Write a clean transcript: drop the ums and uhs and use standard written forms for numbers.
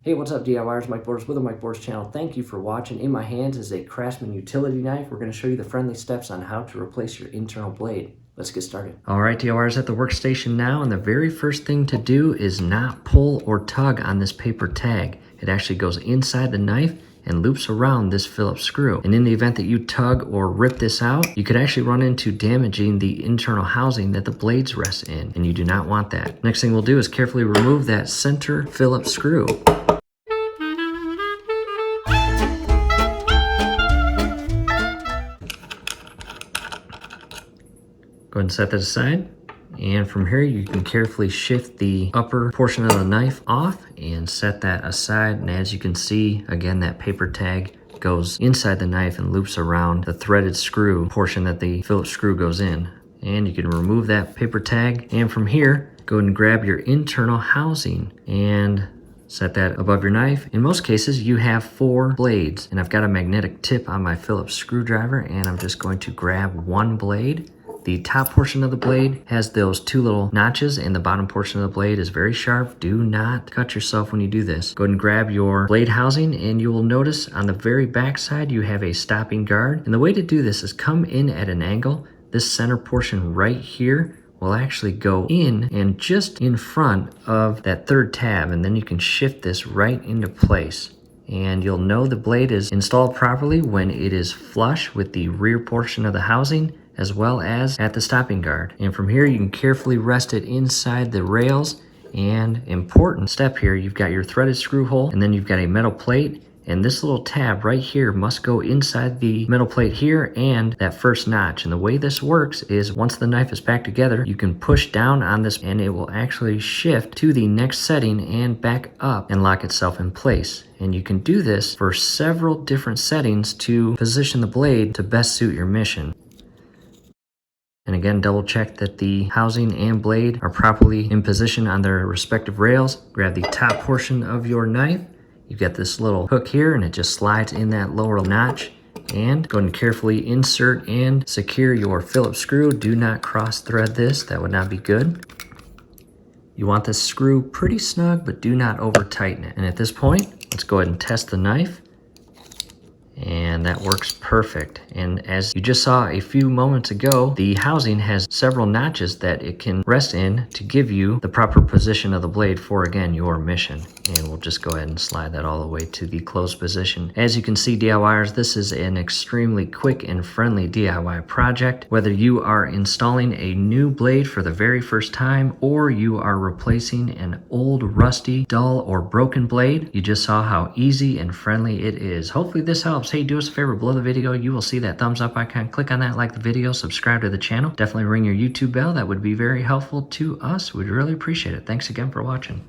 Hey, what's up DIYers? Mike Borders with the Mike Borders channel. Thank you for watching. In my hands is a Craftsman utility knife. We're going to show you the friendly steps on how to replace your internal blade. Let's get started. All right, DIYers at the workstation now, and the very first thing to do is not pull or tug on this paper tag. It actually goes inside the knife and loops around this Phillips screw. And in the event that you tug or rip this out, you could actually run into damaging the internal housing that the blades rest in, and you do not want that. Next thing we'll do is carefully remove that center Phillips screw. Go ahead and set that aside. And from here, you can carefully shift the upper portion of the knife off and set that aside. And as you can see, again, that paper tag goes inside the knife and loops around the threaded screw portion that the Phillips screw goes in. And you can remove that paper tag. And from here, go ahead and grab your internal housing and set that above your knife. In most cases, you have 4 blades. And I've got a magnetic tip on my Phillips screwdriver, and I'm just going to grab one blade. The top portion of the blade has those 2 little notches, and the bottom portion of the blade is very sharp. Do not cut yourself when you do this. Go ahead and grab your blade housing, and you will notice on the very back side you have a stopping guard. And the way to do this is come in at an angle. This center portion right here will actually go in and just in front of that 3rd tab, and then you can shift this right into place. And you'll know the blade is installed properly when it is flush with the rear portion of the housing, as well as at the stopping guard. And from here, you can carefully rest it inside the rails. And important step here, you've got your threaded screw hole, and then you've got a metal plate. And this little tab right here must go inside the metal plate here and that first notch. And the way this works is once the knife is back together, you can push down on this and it will actually shift to the next setting and back up and lock itself in place. And you can do this for several different settings to position the blade to best suit your mission. And again, double check that the housing and blade are properly in position on their respective rails. Grab the top portion of your knife. You've got this little hook here, and it just slides in that lower notch. And go ahead and carefully insert and secure your Phillips screw. Do not cross thread this, that would not be good. You want this screw pretty snug, but do not over tighten it. And at this point, let's go ahead and test the knife. And that works perfect. And as you just saw a few moments ago, the housing has several notches that it can rest in to give you the proper position of the blade for, again, your mission. And we'll just go ahead and slide that all the way to the closed position. As you can see, DIYers, this is an extremely quick and friendly DIY project. Whether you are installing a new blade for the very first time or you are replacing an old, rusty, dull, or broken blade, you just saw how easy and friendly it is. Hopefully this helps. Hey, do us a favor, below the video you will see that thumbs up icon. Click on that, like the video, subscribe to the channel. Definitely ring your YouTube bell. That would be very helpful to us. We'd really appreciate it. Thanks again for watching.